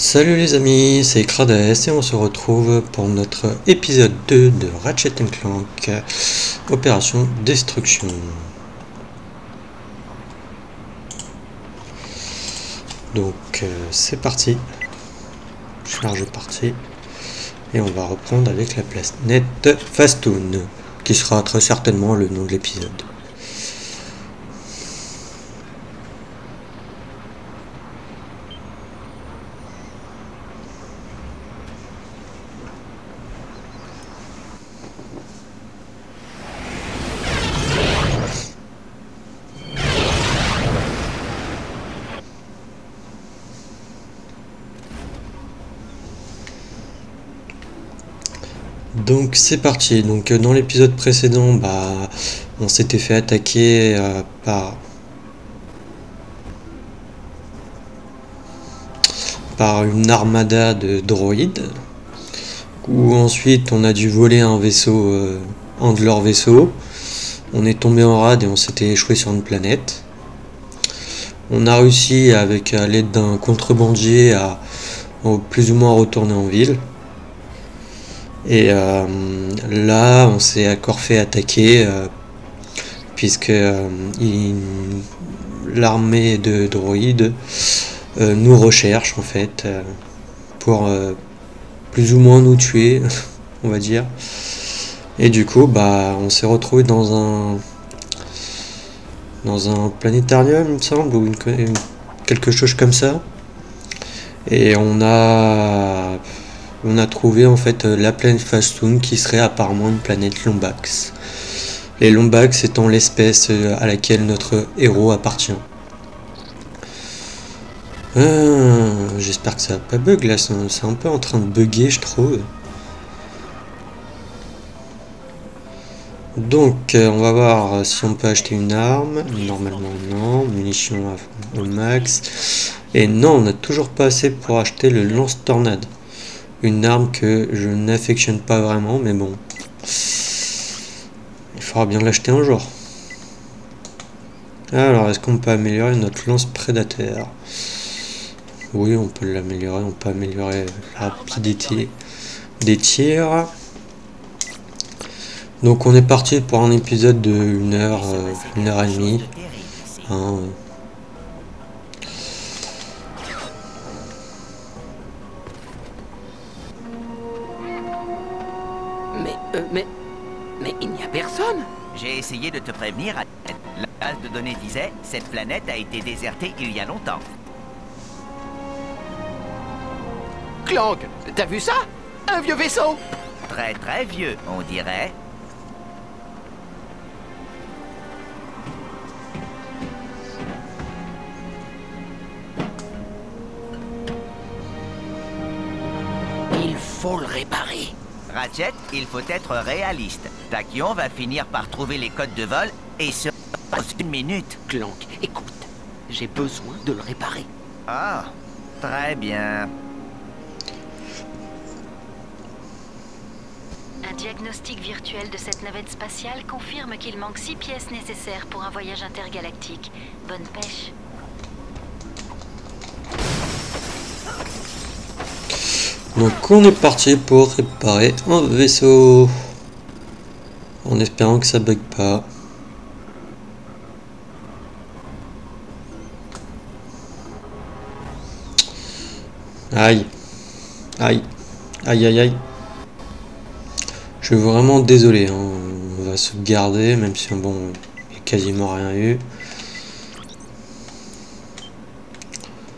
Salut les amis, c'est Crades et on se retrouve pour notre épisode 2 de Ratchet & Clank, Opération Destruction. Donc c'est parti, charge partie, et on va reprendre avec la planète Fastoon, qui sera très certainement le nom de l'épisode. Donc c'est parti. Donc dans l'épisode précédent, on s'était fait attaquer par une armada de droïdes. Où ensuite on a dû voler un vaisseau, un de leurs vaisseaux. On est tombé en rade et on s'était échoué sur une planète. On a réussi avec l'aide d'un contrebandier à plus ou moins retourner en ville. Et là, on s'est encore fait attaquer puisque l'armée de droïdes nous recherche en fait pour plus ou moins nous tuer, on va dire. Et du coup, on s'est retrouvé dans un planétarium, il me semble, ou quelque chose comme ça. Et on a trouvé en fait la planète Fastoon qui serait apparemment une planète Lombax. Les Lombax étant l'espèce à laquelle notre héros appartient. J'espère que ça va pas bug là, c'est un peu en train de bugger je trouve. Donc on va voir si on peut acheter une arme. Normalement non, munitions au max. Et non, on n'a toujours pas assez pour acheter le lance-tornade. Une arme que je n'affectionne pas vraiment, mais bon. Il faudra bien l'acheter un jour. Alors, est-ce qu'on peut améliorer notre lance-prédateur? Oui, on peut l'améliorer. On peut améliorer la rapidité des tirs. Donc, on est parti pour un épisode de 1 heure, 1 heure et demie. Mais il n'y a personne. J'ai essayé de te prévenir. La base de données disait cette planète a été désertée il y a longtemps. Clank, t'as vu ça? Un vieux vaisseau. Très très vieux, on dirait. Il faut le réparer. Ratchet, il faut être réaliste. Tachyon va finir par trouver les codes de vol et se dans 1 minute. Clank, écoute, j'ai besoin de le réparer. Ah, très bien. Un diagnostic virtuel de cette navette spatiale confirme qu'il manque 6 pièces nécessaires pour un voyage intergalactique. Bonne pêche. Donc on est parti pour réparer un vaisseau. En espérant que ça bug pas. Aïe. Aïe. Aïe aïe aïe. Je suis vraiment désolé, hein. On va sauvegarder, même si bon, il n'y a quasiment rien eu.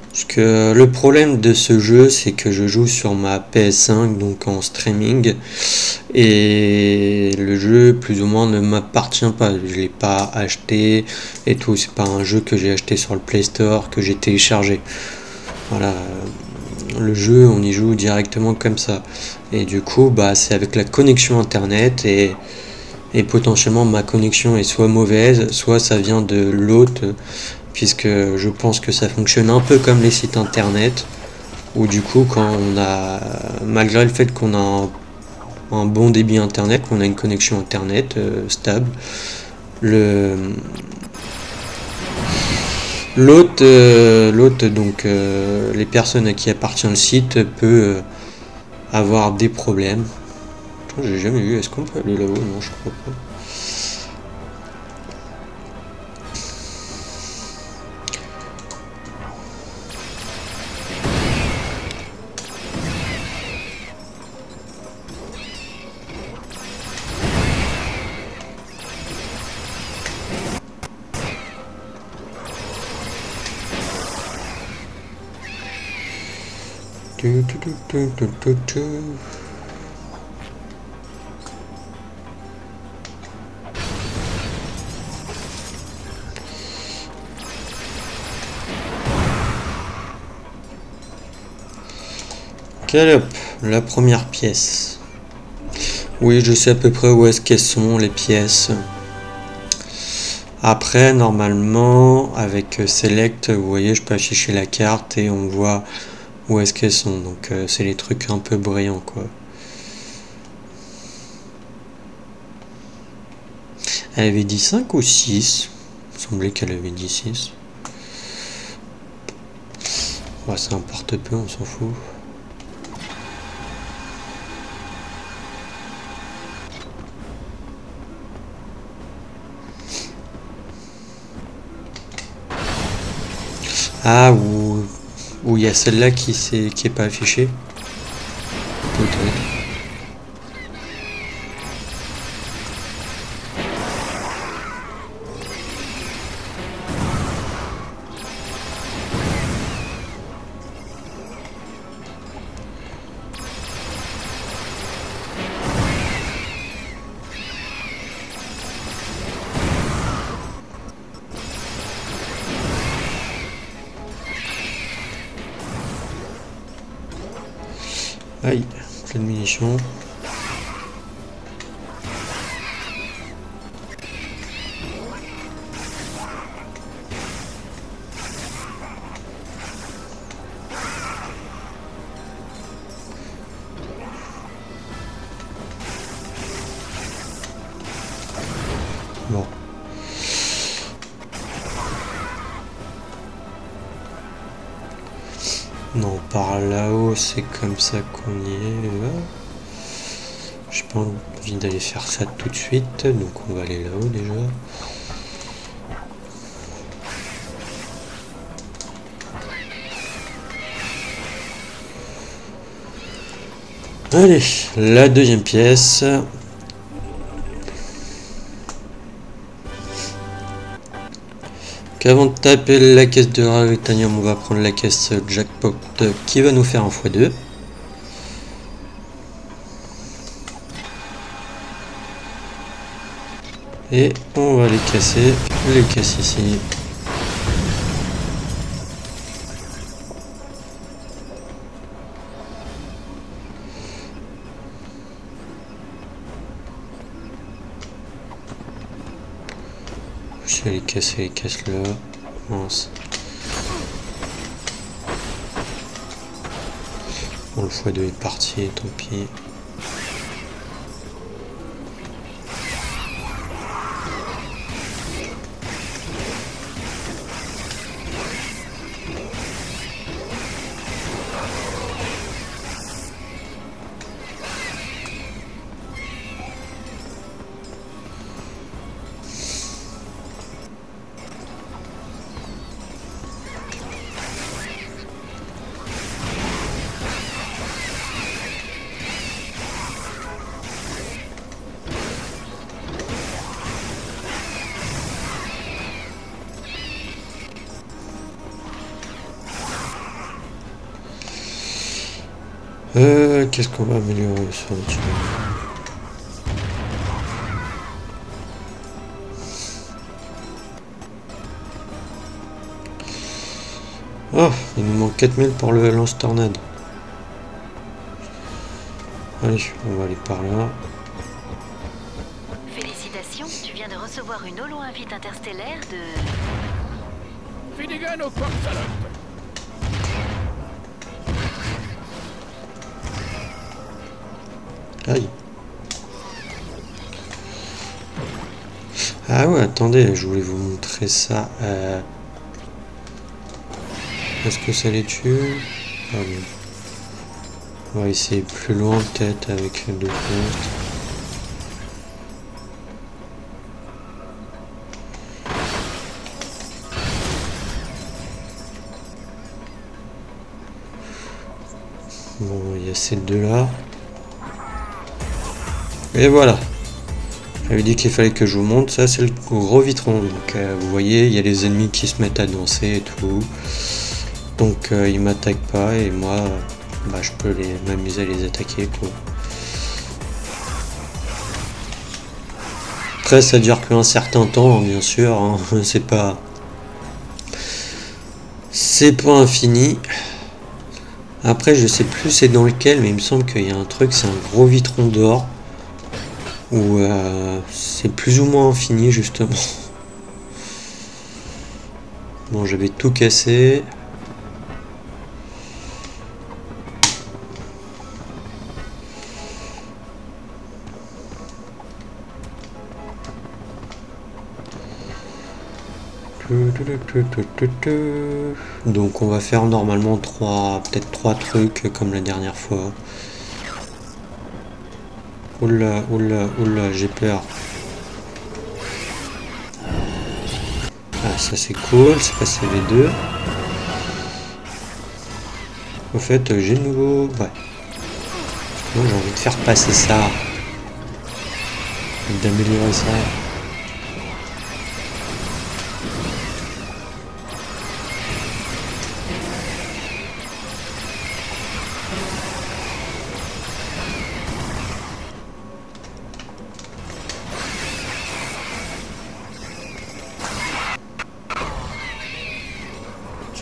Parce que le problème de ce jeu, c'est que je joue sur ma PS5, donc en streaming. Et le jeu, plus ou moins, ne m'appartient pas. Je l'ai pas acheté et tout. C'est pas un jeu que j'ai acheté sur le Play Store, que j'ai téléchargé. Voilà. Le jeu, on y joue directement comme ça. Et du coup, c'est avec la connexion internet et potentiellement ma connexion est soit mauvaise, soit ça vient de l'hôte, puisque je pense que ça fonctionne un peu comme les sites internet, où du coup, quand on a, malgré le fait qu'on a un bon débit internet, qu'on a une connexion internet stable, L'autre, donc les personnes à qui appartient le site peut avoir des problèmes. J'ai jamais vu, est-ce qu'on peut aller là-haut? Non, je crois pas. Hop, la première pièce. Oui, je sais à peu près où est-ce qu'elles sont les pièces. Après, normalement, avec Select, vous voyez, je peux afficher la carte et on voit où est-ce qu'elles sont. Donc, c'est les trucs un peu brillants, quoi. Elle avait dit 5 ou 6. Il me semblait qu'elle avait dit 6. Ouais, ça importe peu, on s'en fout. Ah, où il y a celle-là qui est pas affichée. Peut-être. Aïe, plein de munitions. Bon. Non, par là-haut, c'est comme ça qu'on y est. J'ai pas envie d'aller faire ça tout de suite, donc on va aller là-haut déjà. Allez, la deuxième pièce. Avant de taper la caisse de Ravitanium, on va prendre la caisse jackpot qui va nous faire un x2. Et on va les casser, les casse ici. Je vais les casser, les casse là. Mince. Bon, le x2 est parti, tant pis. Qu'est-ce qu'on va améliorer sur le dessus? Oh, il nous manque 4000 pour le lance-tornade. Allez, on va aller par là. Félicitations, tu viens de recevoir une holo-invite interstellaire de... Finnegan au porte-salope. Aïe. Ah ouais, attendez, je voulais vous montrer ça. Est-ce que ça les tue? Ah oui. On va essayer plus loin peut-être avec d'autres monstres. Bon, il y a ces deux-là. Et voilà. J'avais dit qu'il fallait que je vous montre. Ça, c'est le gros vitron. Donc, vous voyez, il y a les ennemis qui se mettent à danser et tout. Donc, ils m'attaquent pas. Et moi, bah, je peux m'amuser à les attaquer, quoi. Après, ça dure qu'un certain temps, hein, bien sûr. Hein. C'est pas infini. Après, je sais plus c'est dans lequel, mais il me semble qu'il y a un truc, c'est un gros vitron d'or. Où c'est plus ou moins infini, justement. Bon, j'avais tout cassé. Donc on va faire normalement peut-être trois trucs comme la dernière fois. Oula, oula, oula, j'ai peur. Ah, ça c'est cool, c'est passé V2. Au fait, j'ai de nouveau... Ouais. Moi j'ai envie de faire passer ça. D'améliorer ça.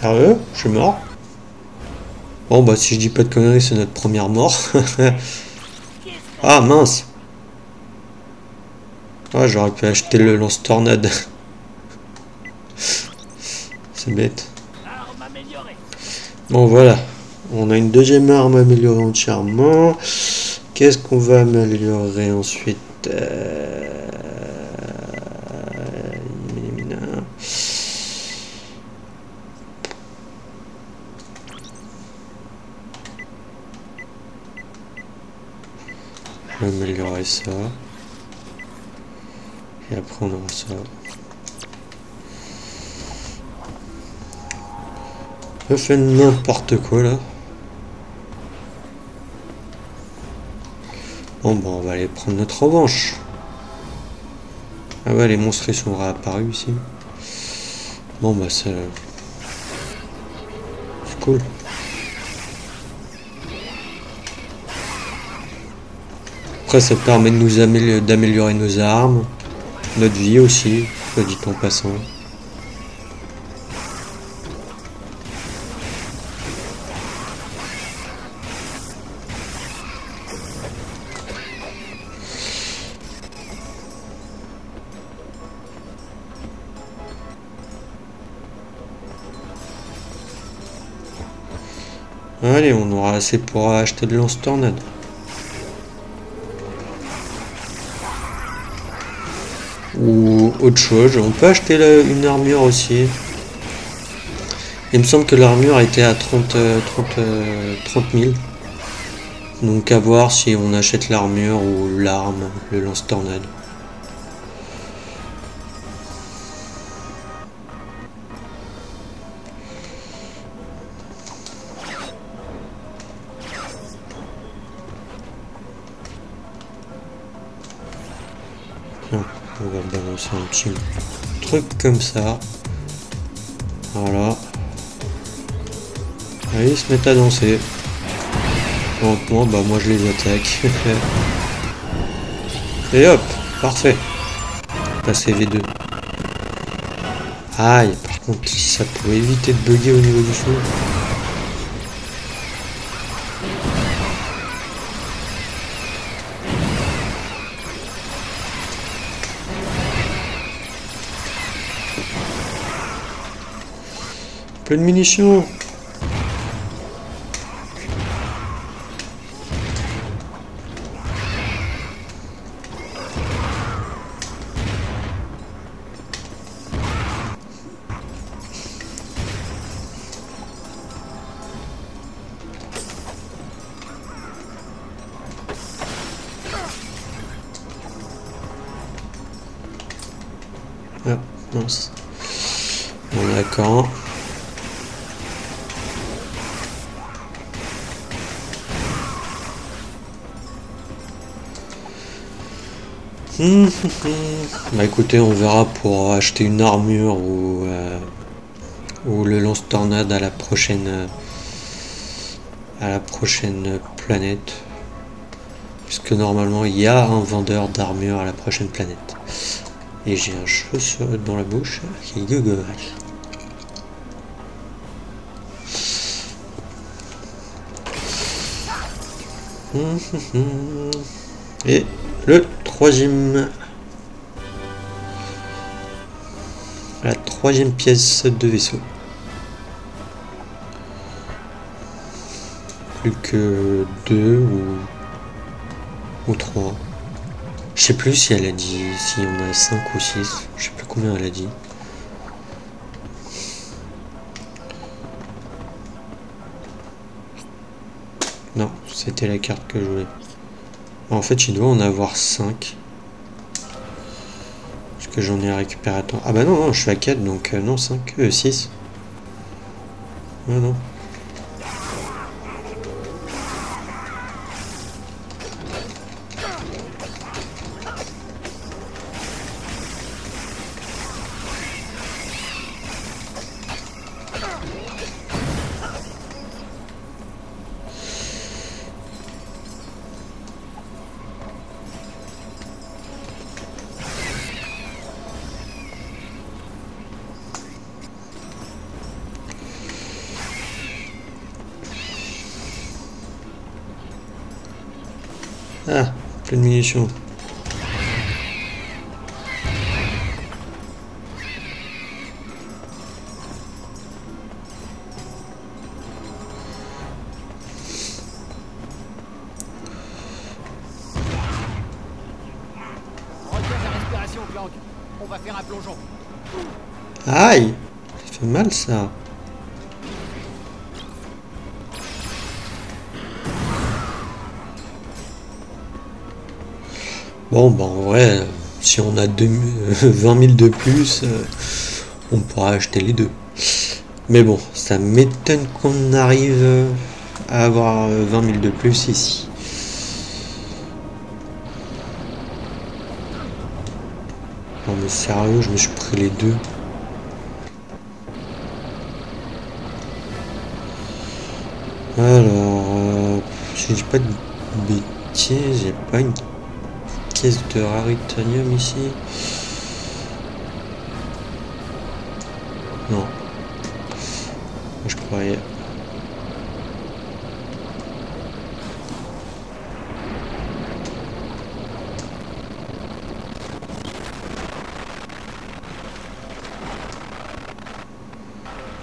Sérieux? Je suis mort? Bon bah si je dis pas de conneries, c'est notre première mort. Ah mince! Ouais, j'aurais pu acheter le lance-tornade. C'est bête. Bon voilà. On a une deuxième arme améliorée entièrement. Qu'est-ce qu'on va améliorer ensuite? On va améliorer ça. Et après on aura ça. Je fais n'importe quoi là. Bon bah on va aller prendre notre revanche. Ah ouais, les monstres ils sont réapparus ici. Bon bah c'est cool. Après ça permet de nous d'améliorer nos armes, notre vie aussi, soit dit en passant. Allez, on aura assez pour acheter de lance-tornade. Ou autre chose, on peut acheter une armure aussi. Il me semble que l'armure était à 30 000. Donc à voir si on achète l'armure ou l'arme, le lance-tornade. On va balancer un petit truc comme ça. Voilà. Allez, ils se mettent à danser. Lentement, bah moi je les attaque. Et hop, parfait. Passer V2. Aïe, par contre, si ça pouvait éviter de bugger au niveau du feu. Plein de munitions. Mince. Bon, d'accord. Bah écoutez, on verra pour acheter une armure ou le lance-tornade à la prochaine planète. Puisque normalement il y a un vendeur d'armure à la prochaine planète. Et j'ai un cheveu dans la bouche qui est dégueulasse. Et le la troisième pièce de vaisseau. Plus que 2 ou 3. Je sais plus si elle a dit si on a 5 ou 6. Je sais plus combien elle a dit. Non, c'était la carte que je voulais. En fait, il doit en avoir 5. Parce que j'en ai récupéré à temps. Ah bah non, je suis à 4, donc non, 5, 6. Ah non. Ah, plein de munitions. Retiens ta respiration, Clank. On va faire un plongeon. Aïe, ça fait mal ça. Bon, bah en vrai, si on a 20 000 de plus, on pourra acheter les deux. Mais bon, ça m'étonne qu'on arrive à avoir 20 000 de plus ici. Non mais sérieux, je me suis pris les deux. Alors, si je dis pas de bêtises, j'ai pas une caisse de raritanium ici. Non. Je croyais.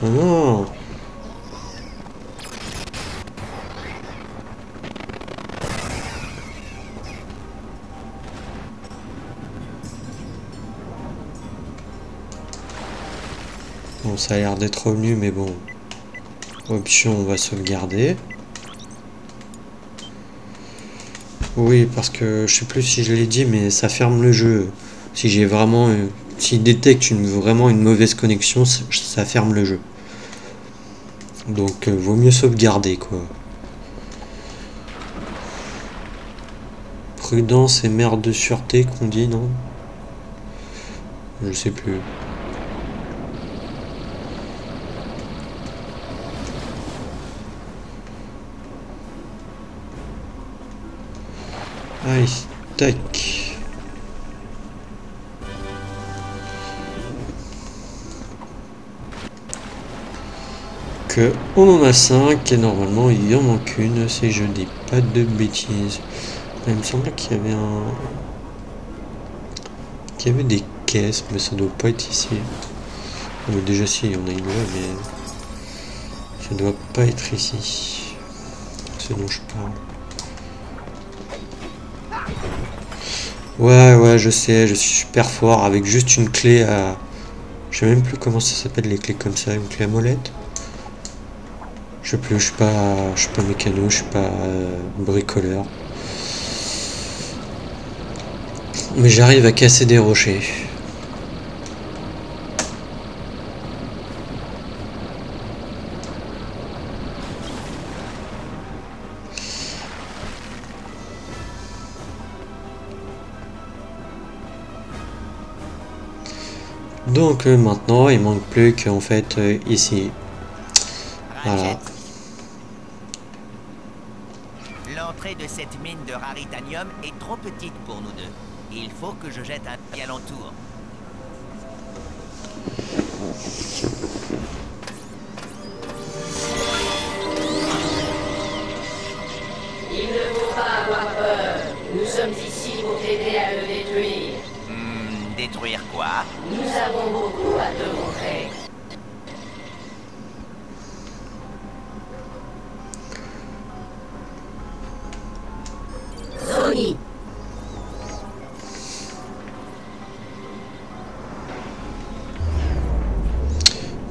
Oh non. Bon, ça a l'air d'être revenu, mais bon. Option, on va sauvegarder. Oui, parce que je sais plus si je l'ai dit, mais ça ferme le jeu. Si j'ai vraiment... S'il détecte vraiment une mauvaise connexion, ça ferme le jeu. Donc, vaut mieux sauvegarder, quoi. Prudence et mère de sûreté qu'on dit, non? Je sais plus. Allez, tac. Que on en a 5 et normalement il y en manque une si je dis pas de bêtises. Il me semblait qu'il y avait des caisses, mais ça doit pas être ici. Déjà si, il y en a une là, mais ça doit pas être ici. C'est dont je parle. Ouais, je sais, je suis super fort avec juste une clé à... Je sais même plus comment ça s'appelle les clés comme ça, une clé à molette. Je sais plus, je suis pas mécano, je suis pas bricoleur. Mais j'arrive à casser des rochers. Donc maintenant il manque plus qu'en fait ici. Voilà. Ratchet. L'entrée de cette mine de raritanium est trop petite pour nous deux. Il faut que je jette un œil alentour. Il ne faut pas avoir peur. Nous sommes ici pour t'aider à le détruire. Détruire quoi? Nous avons beaucoup à te montrer. Sony.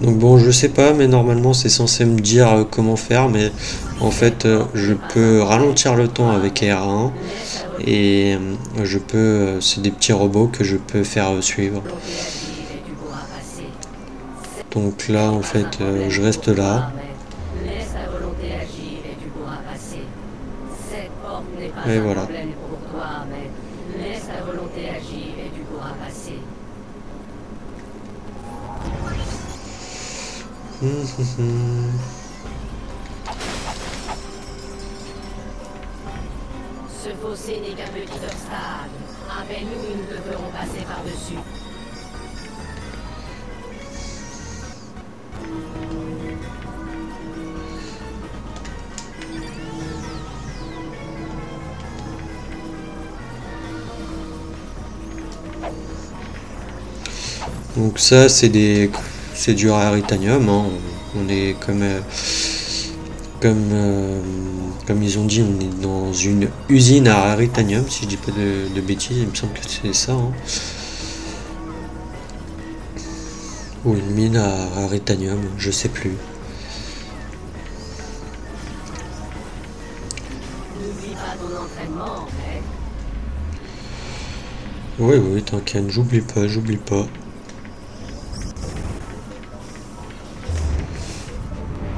Donc bon, je sais pas, mais normalement c'est censé me dire comment faire, mais en fait je peux ralentir le temps avec R1 et je peux, c'est des petits robots que je peux faire suivre. Donc là en fait je reste là. Laisse la volonté agir et tu pourras passer. Cette porte n'est pas Et un voilà. problème pour toi, mais laisse la volonté agir et tu pourras passer. Ce fossé n'est qu'un petit obstacle. Appelle-nous et nous te ferons passer par-dessus. Donc ça c'est du raritanium, hein. On est comme ils ont dit, on est dans une usine à raritanium, si je dis pas de bêtises, il me semble que c'est ça, hein. Ou une mine à raritanium, je sais plus. N'oublie pas ton entraînement, mec. Oui, t'inquiète, j'oublie pas.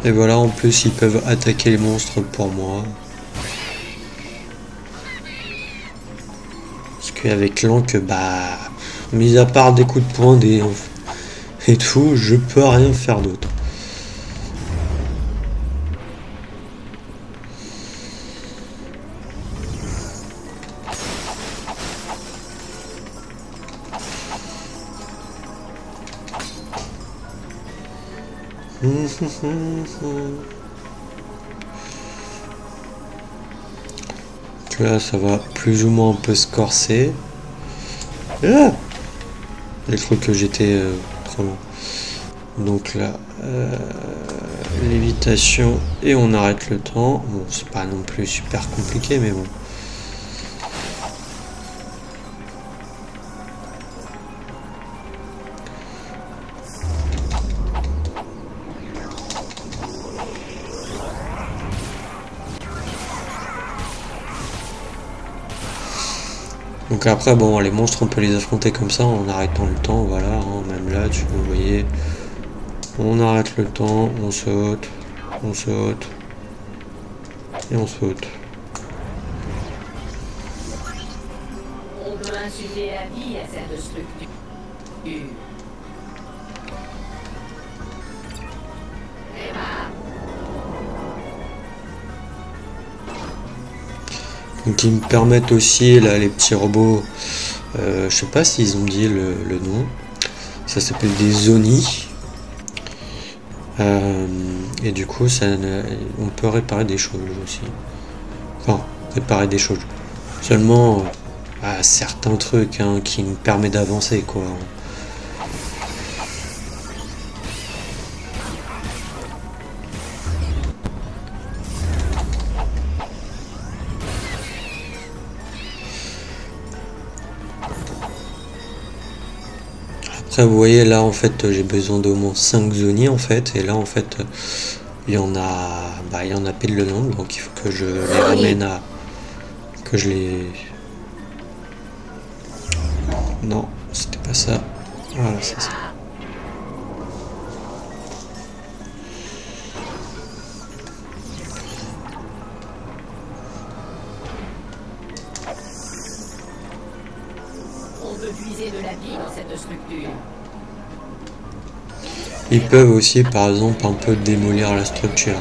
Et voilà, en plus ils peuvent attaquer les monstres pour moi. Parce qu'avec l'encre, bah, mis à part des coups de poing et tout, je peux rien faire d'autre. Là ça va plus ou moins un peu se corser. Ah, j'ai cru que j'étais trop loin. Donc là lévitation et on arrête le temps. Bon, c'est pas non plus super compliqué, mais bon. Donc après, bon, les monstres, on peut les affronter comme ça en arrêtant le temps, voilà, hein, même là, vous voyez, on arrête le temps, on saute, et on saute. On peut insuffler la vie à cette structure. Donc ils me permettent aussi, là, les petits robots, je sais pas s'ils ont dit le nom, ça s'appelle des Zoni. Et du coup, on peut réparer des choses aussi. Enfin, réparer des choses. Seulement à certains trucs, hein, qui me permettent d'avancer, quoi. Après, vous voyez, là, en fait, j'ai besoin d'au moins 5 zonies, en fait. Et là, en fait, il y en a pile le nombre. Donc, il faut que je les ramène à... Que je les... Non, c'était pas ça. Voilà, c'est ça. On peut puiser de la vie dans cette structure. Ils peuvent aussi, par exemple, un peu démolir la structure.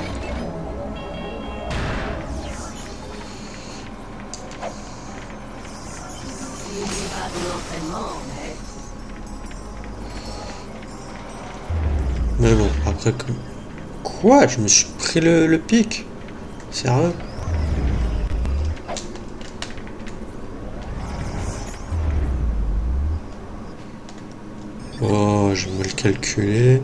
Mais bon, après comme... Quoi? Je me suis pris le pic? Sérieux? Oh, je vais me le calculer.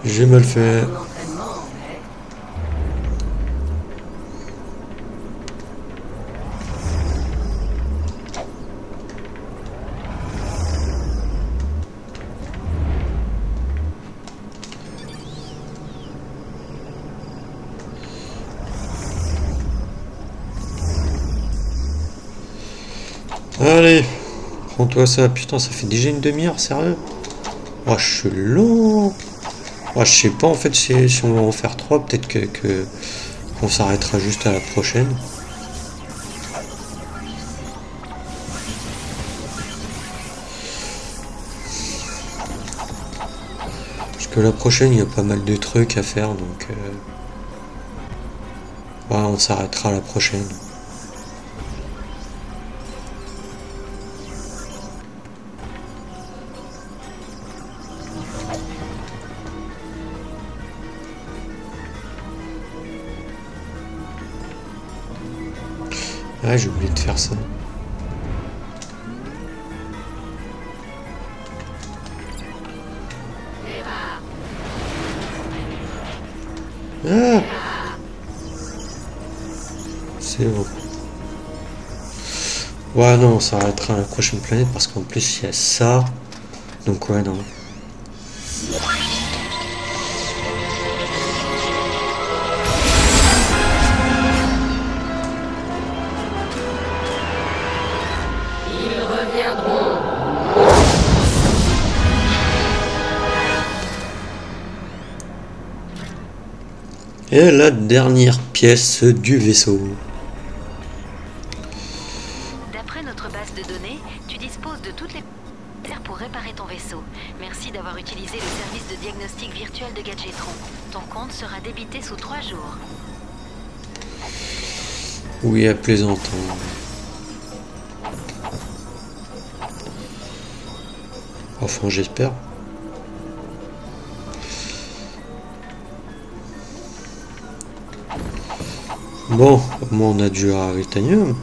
J'ai mal fait. Allez, prends-toi ça. Putain, ça fait déjà une demi-heure, sérieux? Oh, je suis lent. Oh, je sais pas, en fait, si on va en faire 3, peut-être qu'on s'arrêtera juste à la prochaine. Parce que la prochaine, il y a pas mal de trucs à faire, donc... ouais, on s'arrêtera à la prochaine. Ah, j'ai oublié de faire ça. Ah, c'est bon. Ouais, non, on s'arrêtera à la prochaine planète parce qu'en plus il y a ça. Donc ouais, non. Ils reviendront. Et la dernière pièce du vaisseau. D'après notre base de données, tu disposes de toutes les pour réparer ton vaisseau. Merci d'avoir utilisé le service de diagnostic virtuel de Gadgetron. Ton compte sera débité sous 3 jours. Oui, à plaisantant. Enfin, j'espère. Bon, au moins on a du Raritanium.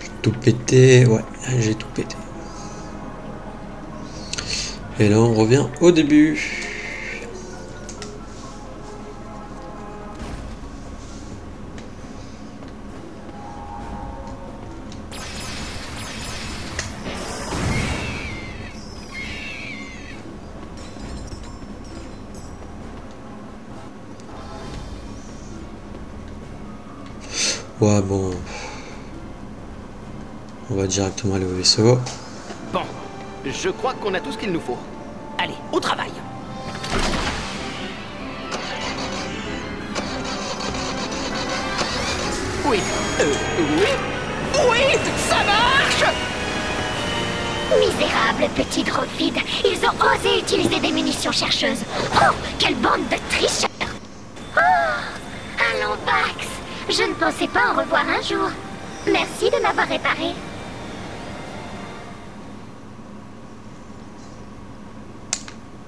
J'ai tout pété, ouais, j'ai tout pété. Et là on revient au début. Ouais, bon. On va directement aller au vaisseau. Bon, je crois qu'on a tout ce qu'il nous faut. Allez, au travail. Oui, oui, ça marche! Misérables petits dropides, ils ont osé utiliser des munitions chercheuses. Oh, quelle bande de tricheurs! Oh, allons Pax, je ne pensais pas en revoir un jour. Merci de m'avoir réparé.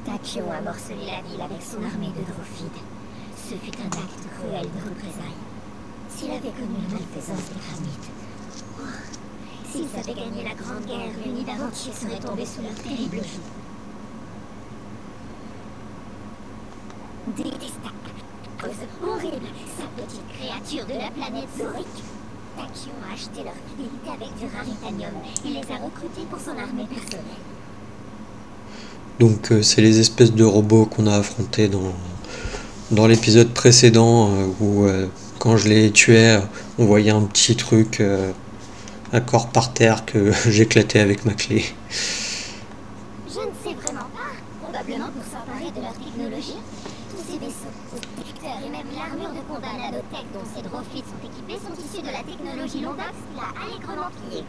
Tachyon a morcelé la ville avec son armée de Drophides. Ce fut un acte cruel de représailles. S'il avait connu la malfaisance des Kramites, s'ils avaient gagné la Grande Guerre, l'univers entier serait tombé sous leur terrible joug. Détestable, horrible, sa petite créature de la planète Zoric. Tachyon a acheté leur fidélité avec du Raritanium et les a recrutés pour son armée personnelle. Donc c'est les espèces de robots qu'on a affrontés dans l'épisode précédent où quand je les tuais, on voyait un petit truc un corps par terre que j'éclatais avec ma clé. Je ne sais vraiment pas. Probablement pour s'emparer de leur technologie. Tout ces Drophides sont équipés sont issus de la technologie Londox qu'il a allègrement pillée.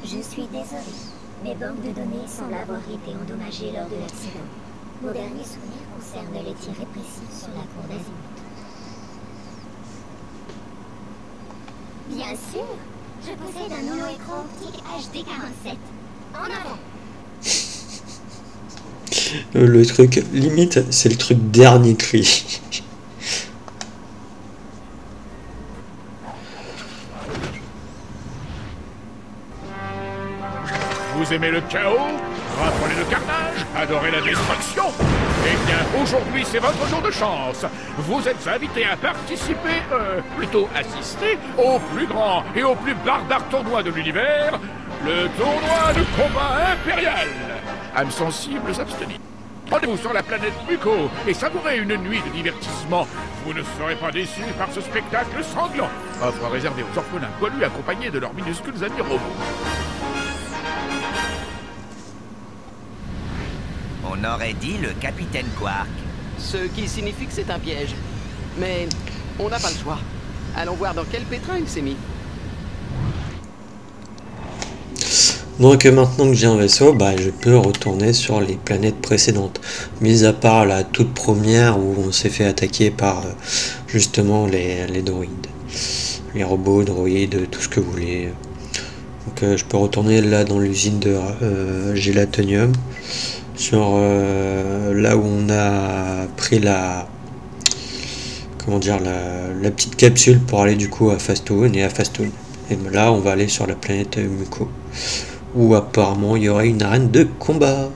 Je suis désolé. Mes banques de données semblent avoir été endommagées lors de l'accident. Mon dernier souvenir concerne les tirs répressifs sur la cour d'Azimut. Bien sûr, je possède un holo-écran optique HD 47. En avant! Le truc, limite, c'est le truc dernier cri. Vous aimez le chaos? Raffolez le carnage? Adorez la destruction? Eh bien, aujourd'hui, c'est votre jour de chance. Vous êtes invités à participer, plutôt assister, au plus grand et au plus barbare tournoi de l'univers, le tournoi de combat impérial. Âmes sensibles, abstenez. Rendez-vous sur la planète Muko et savourez une nuit de divertissement. Vous ne serez pas déçus par ce spectacle sanglant. Offre réservée aux orphelins poilus accompagnés de leurs minuscules amis robots. On aurait dit le capitaine Quark. Ce qui signifie que c'est un piège. Mais on n'a pas le choix. Allons voir dans quel pétrin il s'est mis. Donc maintenant que j'ai un vaisseau, bah, je peux retourner sur les planètes précédentes. Mis à part la toute première où on s'est fait attaquer par justement les droïdes. Les robots, droïdes, tout ce que vous voulez. Donc je peux retourner là dans l'usine de Gélatonium. Sur là où on a pris la la petite capsule pour aller du coup à Fastoon et à Fastoon. Et là on va aller sur la planète Muko où apparemment il y aurait une arène de combat.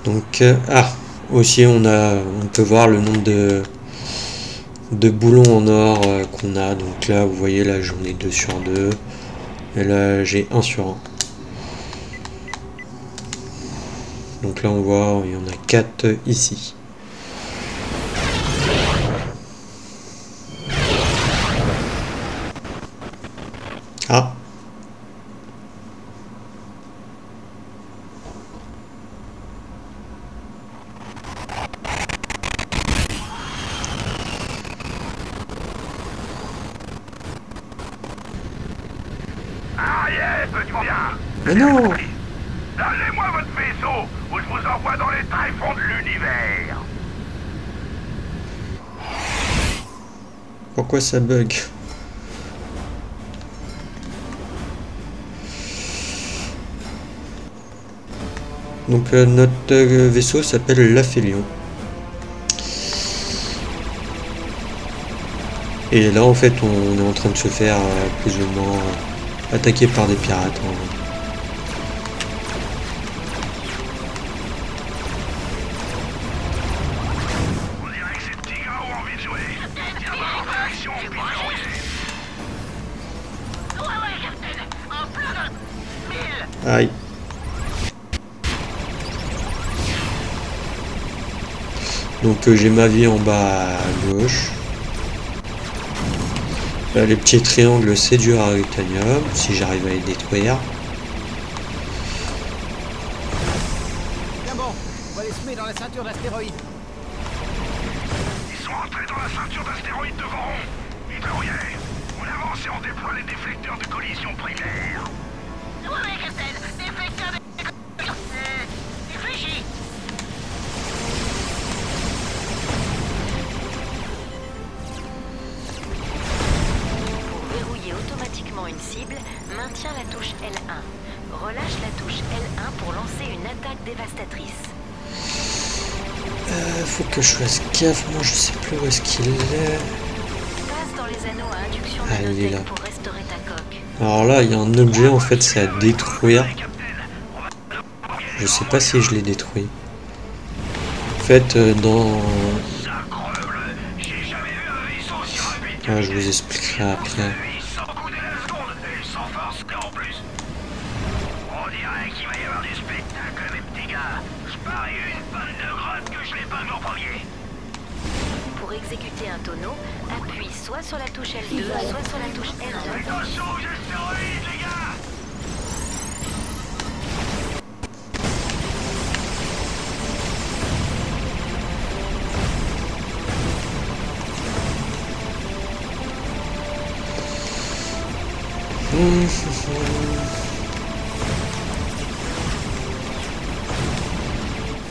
Donc aussi on peut voir le nombre de boulons en or qu'on a. Donc là vous voyez là j'en ai 2 sur 2 et là j'ai 1 sur 1. Donc là on voit il y en a 4 ici. Ah. Ariel, petit bien. Mais non. Donnez-moi votre vaisseau ou je vous envoie dans les tréfonds de l'univers. Pourquoi ça bug? Donc notre vaisseau s'appelle l'Aphelion. Et là en fait on est en train de se faire plus ou moins attaquer par des pirates. On dirait que ces petits gars ont envie de jouer. Viens voir en action, puis Ouais, Captain. En plein mille. Aïe. Donc j'ai ma vie en bas à gauche. Là, les petits triangles c'est du Raritanium, si j'arrive à les détruire. Bien bon, on va les semer dans la ceinture d'astéroïdes. Ils sont rentrés dans la ceinture d'astéroïdes devant eux. Vite, Ariel. On avance et on déploie les déflecteurs de collision primaire. Ouais, Captain. Déflecteur de... Réfléchis. Verrouiller automatiquement une cible, maintiens la touche L1. Relâche la touche L1 pour lancer une attaque dévastatrice. Faut que je fasse gaffe, moi je sais plus où est-ce qu'il est. Passe dans les anneaux à induction Ah, il est là. nanotech pour restaurer ta coque. Alors là il y a un objet en fait, c'est à détruire. Je sais pas si je l'ai détruit. En fait dans... Ah, je vous expliquerai après. Sans couder la seconde et sans force en plus. On dirait qu'il va y avoir du spectacle, mes petits gars. Je parie une bonne de grotte que je l'épingle en premier. Pour exécuter un tonneau, appuie soit sur la touche L2, soit sur la touche R2. Attention aux astéroïdes, les gars.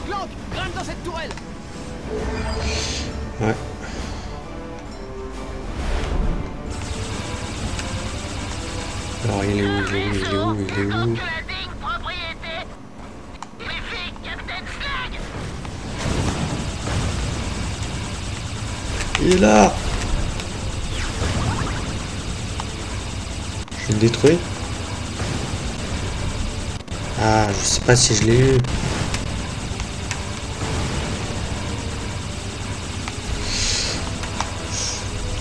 Clank, grimpe dans cette tourelle. Ouais. Alors il est où, il est où, il est où, il est où? Il est là. Je l'ai détruit. Ah, je sais pas si je l'ai eu.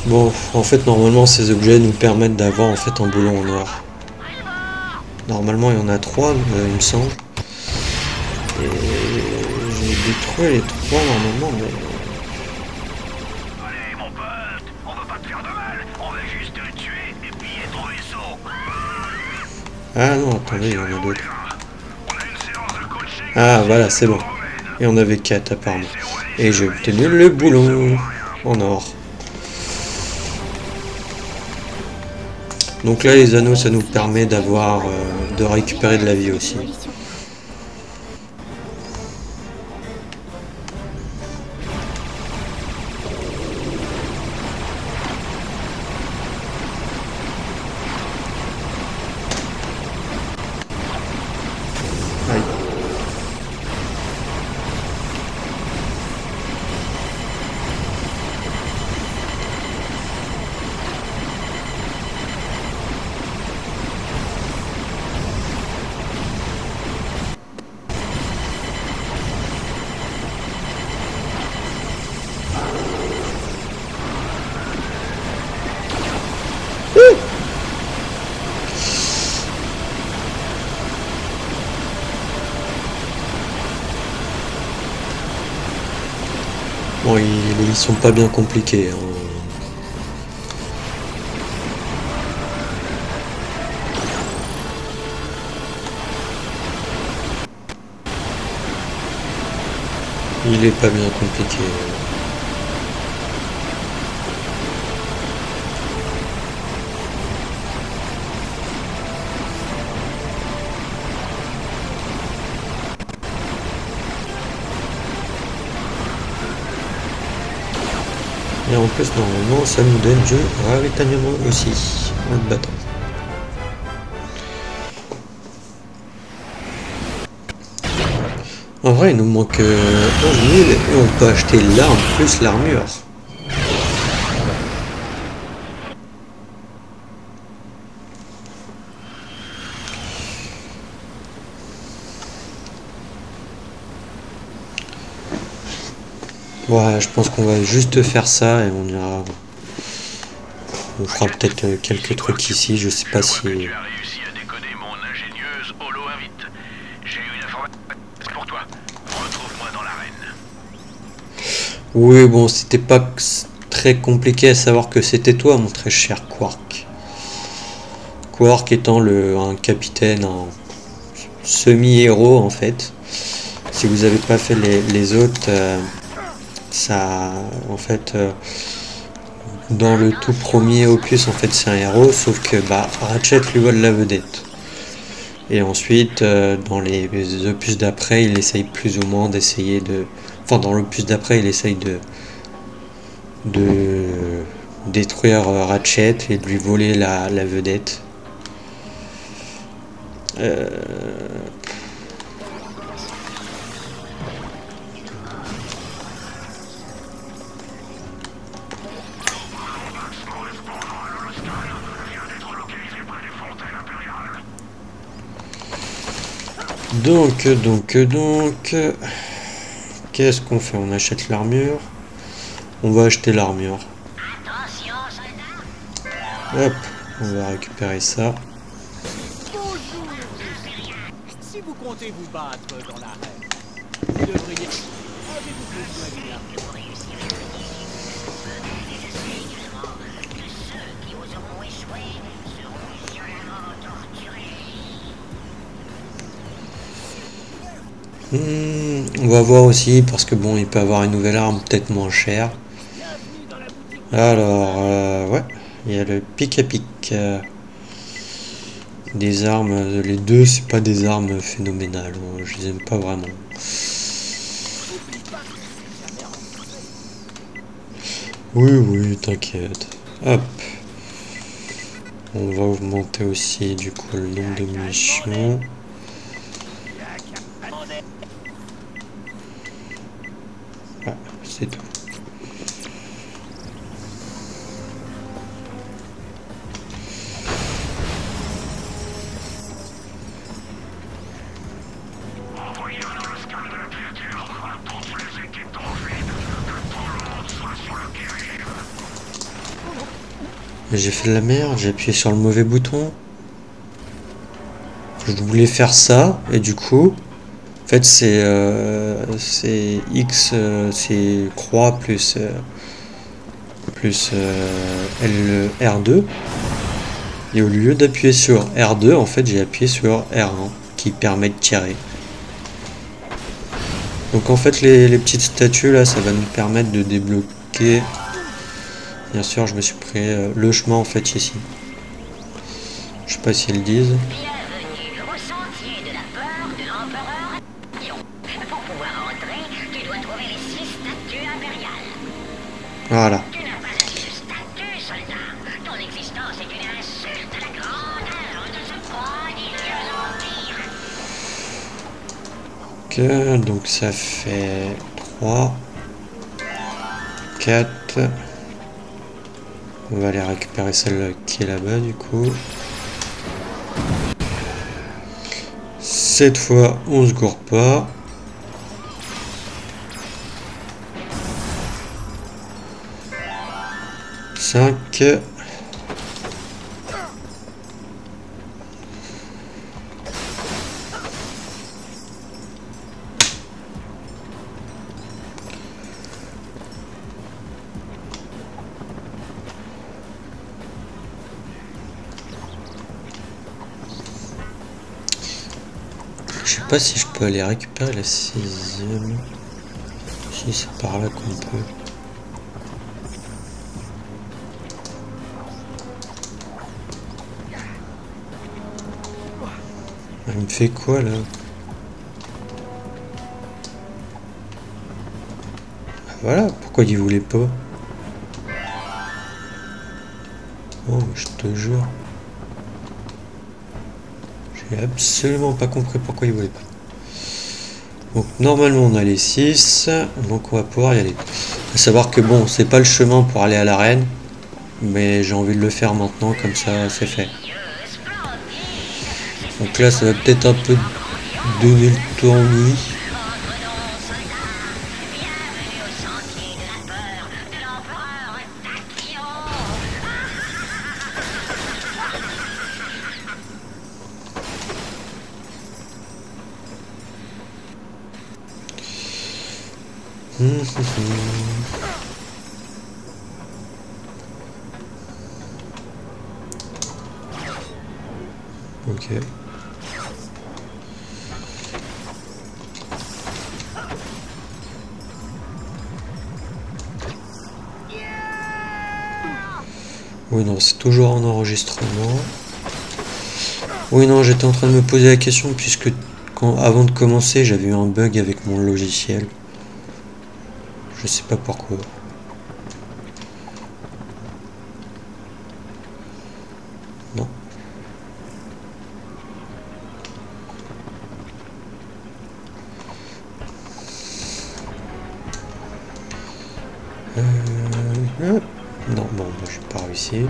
Bon, en fait, normalement, ces objets nous permettent d'avoir en fait un boulon en or. Normalement, il y en a 3, il me semble. Et j'ai détruit les 3 normalement, mais... Allez, mon pote, on va pas te faire de mal. On va juste te tuer et piller ton vaisseau. Ah non, attendez, il y en a d'autres. Ah, voilà, c'est bon. Et on avait 4 apparemment. Et j'ai obtenu le boulon en or. Donc là, les anneaux, ça nous permet d'avoir, de récupérer de la vie aussi. Aïe. Bon, ils sont pas bien compliqués. Hein. Il est pas bien compliqué. Et en plus, normalement, ça nous donne du ravitaillement aussi, notre bâton. En vrai, il nous manque 11 000 et on peut acheter l'arme plus l'armure. Ouais, je pense qu'on va juste faire ça et on ira. On fera peut-être quelques trucs ici, je sais pas si. Tu as réussi à décoder mon ingénieuse holo invite. J'ai une information pour toi. Retrouve-moi dans l'arène. Oui, bon, c'était pas très compliqué à savoir que c'était toi, mon très cher Quark. Quark étant un capitaine, un semi-héros en fait. Si vous avez pas fait les autres, ça, en fait, dans le tout premier opus, en fait, c'est un héros, sauf que bah, Ratchet lui vole la vedette. Et ensuite, dans les opus d'après, il essaye plus ou moins d'essayer de... Enfin, dans l'opus d'après, il essaye de détruire Ratchet et de lui voler la vedette. Donc, qu'est-ce qu'on fait? On achète l'armure. On va acheter l'armure. Hop, on va récupérer ça. Si vous comptez vous battre dans l'arène, vous devriez... Avez-vous besoin d'une armure? On va voir aussi parce que bon, il peut avoir une nouvelle arme peut-être moins chère. Alors, ouais, il y a le pic à pic. Des armes, les deux, c'est pas des armes phénoménales. Je les aime pas vraiment. Oui, oui, t'inquiète. Hop. On va augmenter aussi du coup le nombre de munitions. Ouais, c'est tout. J'ai fait de la merde, j'ai appuyé sur le mauvais bouton. Je voulais faire ça, et du coup, en fait c'est X, c'est croix plus R2. Et au lieu d'appuyer sur R2, en fait j'ai appuyé sur R1, qui permet de tirer. Donc en fait les petites statues là, ça va nous permettre de débloquer. Bien sûr, je me suis pris le chemin en fait ici. Je sais pas si elles le disent. Bienvenue au sentier de la peur de l'empereur Lion. Pour pouvoir entrer, tu dois trouver les 6 statues impériales. Voilà. Tu n'as pas assez de statues, soldat. Ton existence est une insulte à la grandeur de ce prodigieux empire. Ok, donc ça fait 3, 4. On va aller récupérer celle qui est là-bas du coup. Cette fois, on se gourre pas. Cinq. Je sais pas si je peux aller récupérer la 6e. Si c'est par là qu'on peut. Il me fait quoi là? Voilà, pourquoi il voulait pas? Oh, je te jure. J'ai absolument pas compris pourquoi il voulait pas. Donc normalement on a les 6, donc on va pouvoir y aller. Faut savoir que bon, c'est pas le chemin pour aller à l'arène, mais j'ai envie de le faire maintenant, comme ça c'est fait. Donc là ça va peut-être un peu donner le tournis. Ok. Oui, non, c'est toujours en enregistrement. Oui, non, j'étais en train de me poser la question puisque avant de commencer, j'avais eu un bug avec mon logiciel. Je sais pas pourquoi. Non. Non, bon, moi j'ai pas réussi.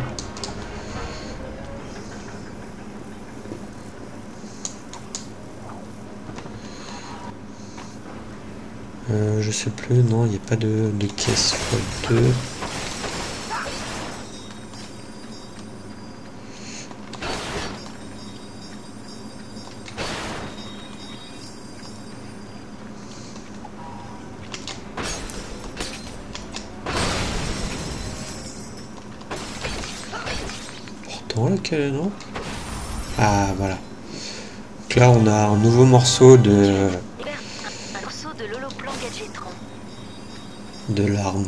Je sais plus, non, il n'y a pas de caisse x2. Pourtant, lequel, non? Ah, voilà. Donc là, on a un nouveau morceau de l'arme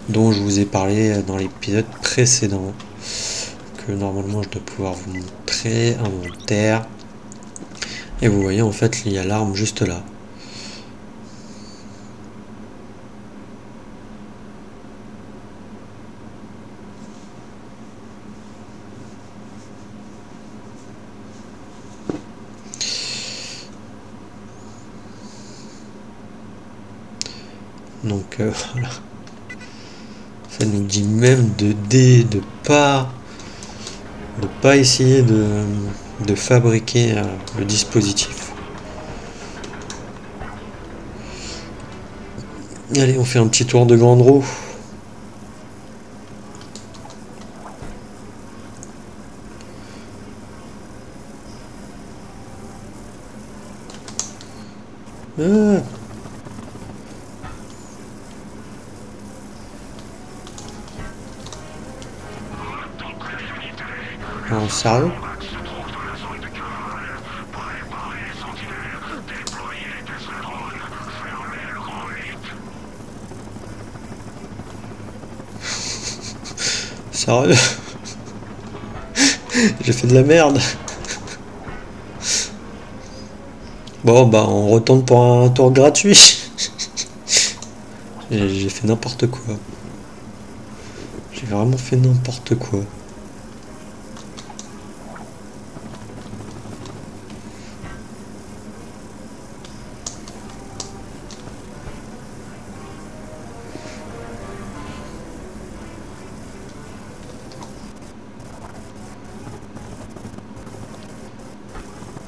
dont je vous ai parlé dans l'épisode précédent, que normalement je dois pouvoir vous montrer. entrée, inventaire. Et vous voyez en fait il y a l'arme juste là. Donc voilà. Ça nous dit même de pas essayer de fabriquer le dispositif. Allez, on fait un petit tour de grande roue. Ah. Ah, sérieux? Sérieux? J'ai fait de la merde. Bon bah on retourne pour un tour gratuit. J'ai fait n'importe quoi. J'ai vraiment fait n'importe quoi.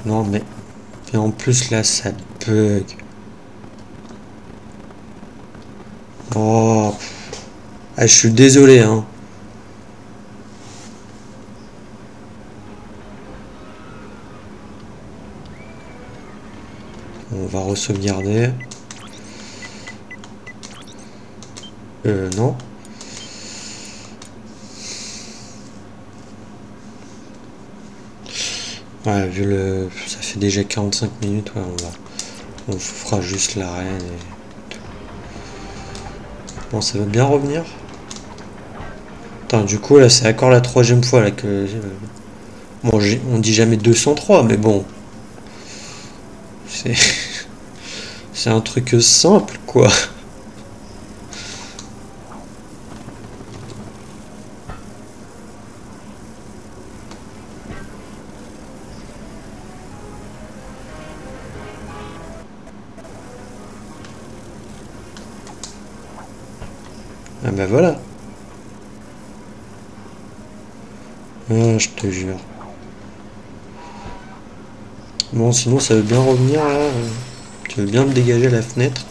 Non mais... Et en plus là ça bug. Oh. Ah, je suis désolé hein. On va re-sauvegarder. Non. Ouais, vu le... ça fait déjà 45 minutes, ouais, on fera juste l'arrêt. Et... Bon, ça va bien revenir. Attends, du coup, là, c'est encore la 3e fois là que... Bon, on dit jamais 203, mais bon. C'est... c'est un truc simple, quoi. Ah bah voilà. Ah, je te jure. Bon, sinon ça veut bien revenir là. Tu veux bien me dégager la fenêtre?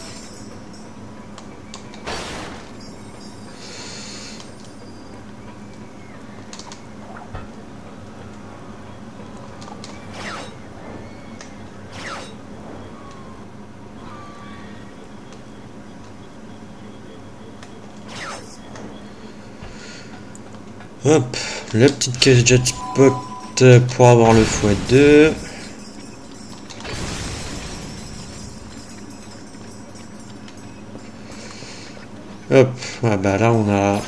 Hop, la petite caisse jetpack pour avoir le x2. Hop, ah bah là on a...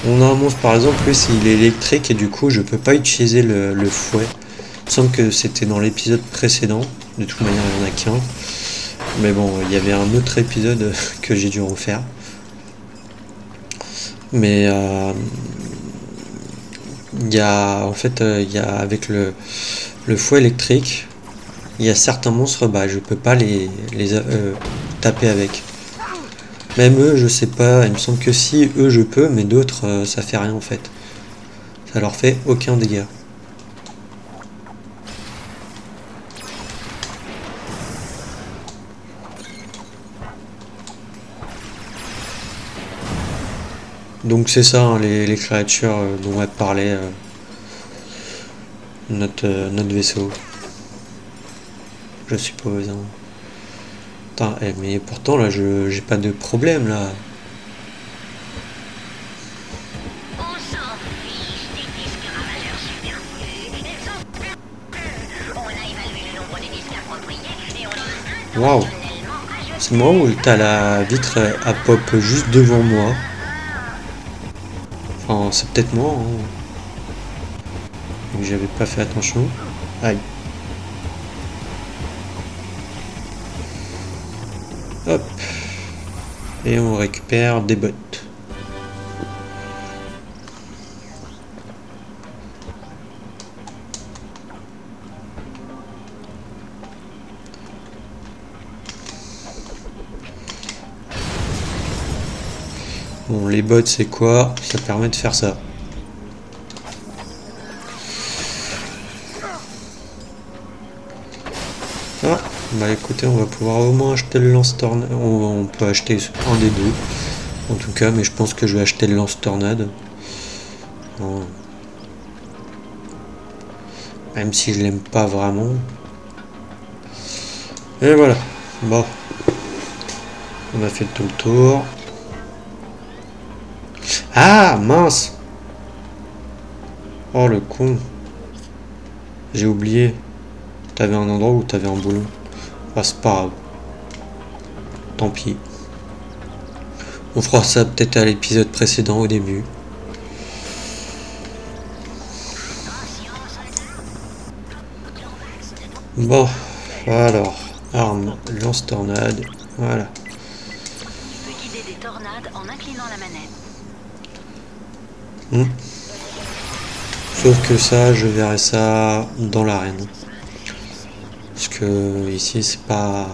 On a un monstre par exemple, lui il est électrique et du coup je peux pas utiliser le fouet. Il me semble que c'était dans l'épisode précédent, de toute manière il n'y en a qu'un. Mais bon, il y avait un autre épisode que j'ai dû refaire. Mais il y a en fait il y a avec le fouet électrique, il y a certains monstres, bah je peux pas les taper avec. Même eux, je sais pas, il me semble que si, eux je peux, mais d'autres ça fait rien en fait. Ça leur fait aucun dégât. Donc c'est ça hein, les créatures dont va parler notre vaisseau. Je suppose. Hein. Putain, mais pourtant là j'ai pas de problème là. Waouh. C'est moi où t'as la vitre à pop juste devant moi. Enfin, c'est peut-être moi, hein. J'avais pas fait attention. Aïe. Hop. Et on récupère des bottes. Bon, les bottes, c'est quoi? Ça permet de faire ça. Ah, bah écoutez, on va pouvoir au moins acheter le lance-tornade. On peut acheter un des deux, en tout cas, mais je pense que je vais acheter le lance-tornade. Même si je l'aime pas vraiment. Et voilà. Bon. On a fait tout le tour. Ah, mince! Oh, le con. J'ai oublié. T'avais un endroit où t'avais un boulon. Ah, c'est pas grave. Tant pis. On fera ça peut-être à l'épisode précédent au début. Bon, alors, arme, lance-tornade, voilà. Tu peux guider des tornades en inclinant la manette. Sauf que ça, je verrai ça dans l'arène. Parce que ici, c'est pas...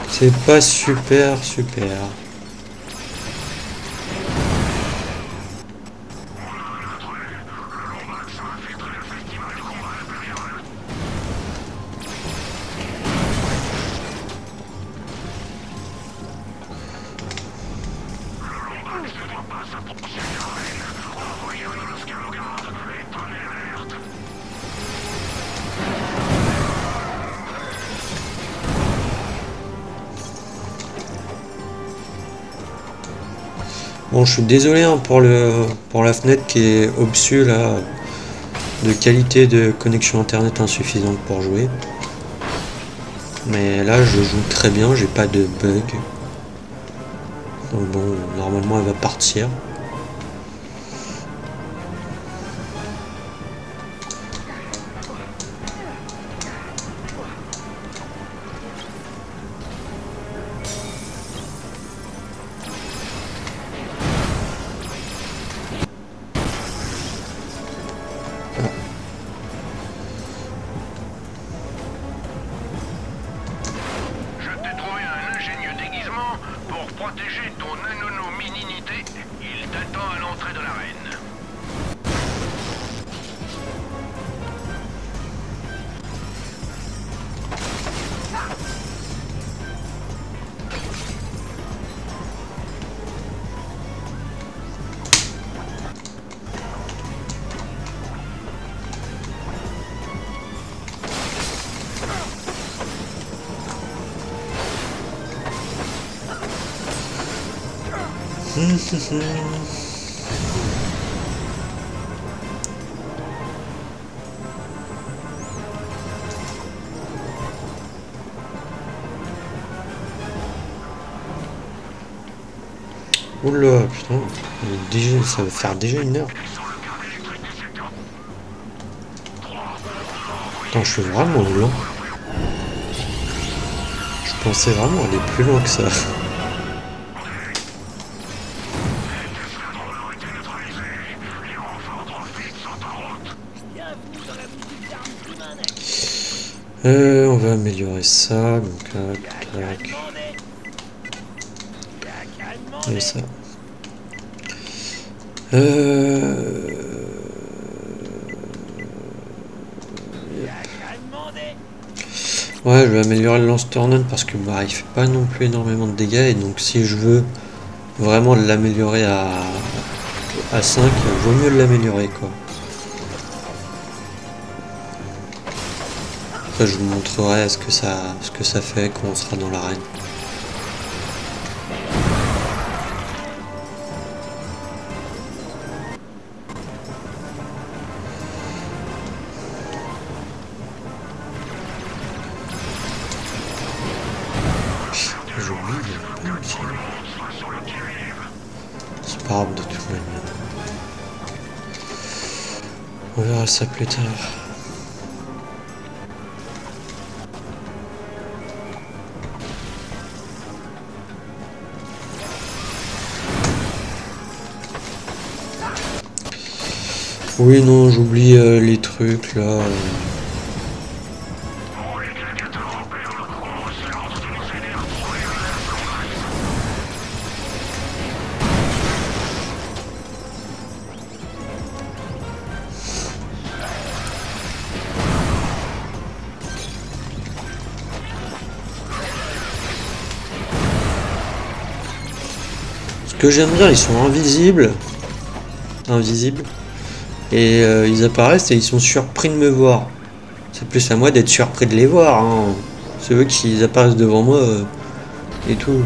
C'est pas super. Bon, je suis désolé hein, pour la fenêtre qui est obscure là, de qualité de connexion internet insuffisante pour jouer. Mais là, je joue très bien, j'ai pas de bug. Donc bon, normalement, elle va partir. Protéger ton anonyminité, il t'attend à l'entrée de l'arène. Oula, putain, ça va faire déjà 1 heure. Attends, je suis vraiment lent. Je pensais vraiment aller plus loin que ça. On va améliorer ça, donc là, tac. Et ça. Ouais, je vais améliorer le lance-tornade parce que bah, il fait pas non plus énormément de dégâts et donc si je veux vraiment l'améliorer à 5, il vaut mieux l'améliorer quoi. Après je vous montrerai ce que ça fait quand on sera dans l'arène. J'oublie, il y a plein de petits On verra ça plus tard. Oui, non, j'oublie les trucs là. Ce que j'aime bien, ils sont invisibles. Et ils apparaissent et ils sont surpris de me voir. C'est plus à moi d'être surpris de les voir. Hein. C'est eux qui apparaissent devant moi et tout.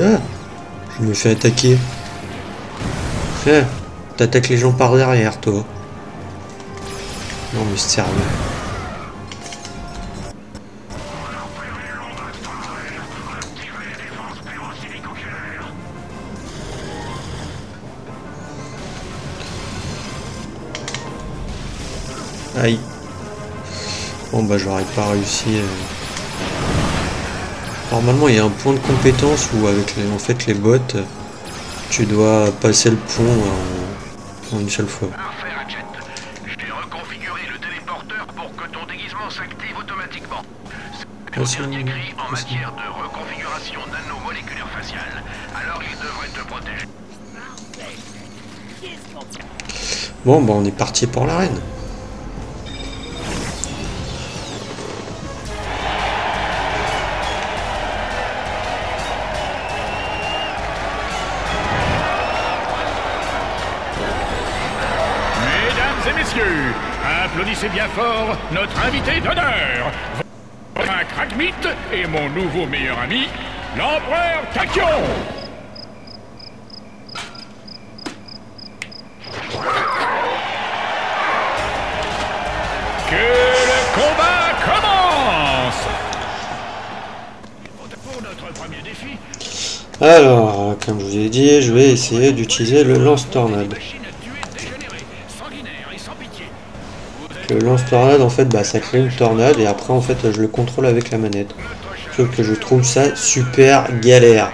Ah, je me fais attaquer. T'attaques les gens par derrière, toi. Non mais sérieux. Aïe. Bon bah j'aurais pas réussi. Normalement il y a un point de compétence où avec en fait les bots, tu dois passer le pont en une seule fois. Parfait, Ratchet. J'ai reconfiguré le téléporteur pour que ton déguisement s'active automatiquement. C'est le dernier cri en matière de reconfiguration nanomoléculaire faciale. Alors il devrait te protéger. Bon bah on est parti pour l'arène. Applaudissez bien fort notre invité d'honneur, un Kragmit et mon nouveau meilleur ami, l'empereur Tachyon. Que le combat commence. Pour notre premier défi. Alors, comme je vous ai dit, je vais essayer d'utiliser le lance-tornade. Le lance-tornade en fait bah, ça crée une tornade et après en fait je le contrôle avec la manette. Sauf que je trouve ça super galère.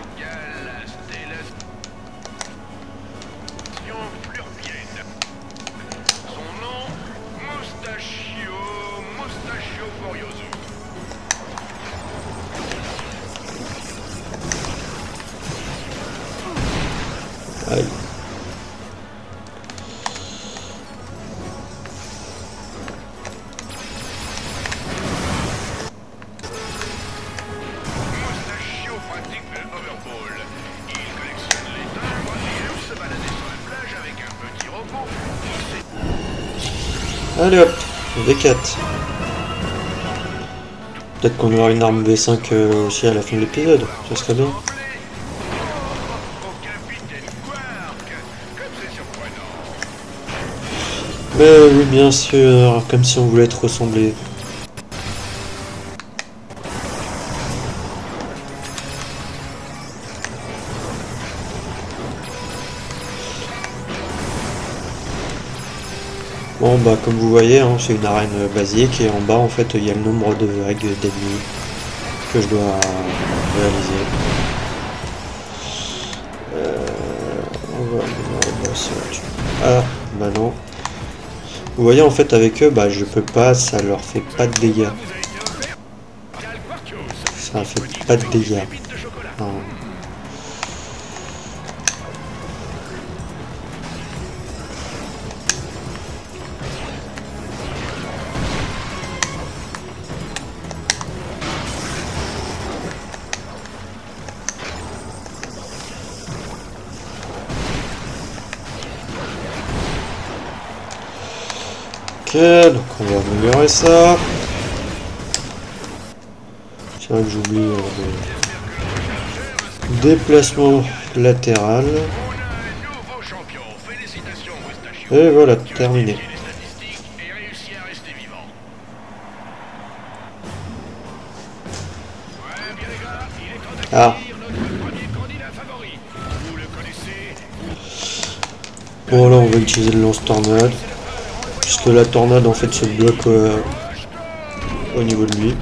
Aïe. Allez hop, V4. Peut-être qu'on aura une arme V5 aussi à la fin de l'épisode, ça serait bien. Mais oui, bien sûr, comme si on voulait être ressemblé. Bon bah comme vous voyez, hein, c'est une arène basique et en bas en fait il y a le nombre de vagues d'ennemis que je dois réaliser. Ah bah non. Vous voyez en fait avec eux, bah je peux pas, ça leur fait pas de dégâts. Ça fait pas de dégâts. Non. Ok, donc on va améliorer ça. C'est vrai que j'oublie le déplacement latéral. Et voilà, terminé. Ah. Bon là on va utiliser le lance-tornade. Puisque la tornade en fait se bloque au niveau de lui.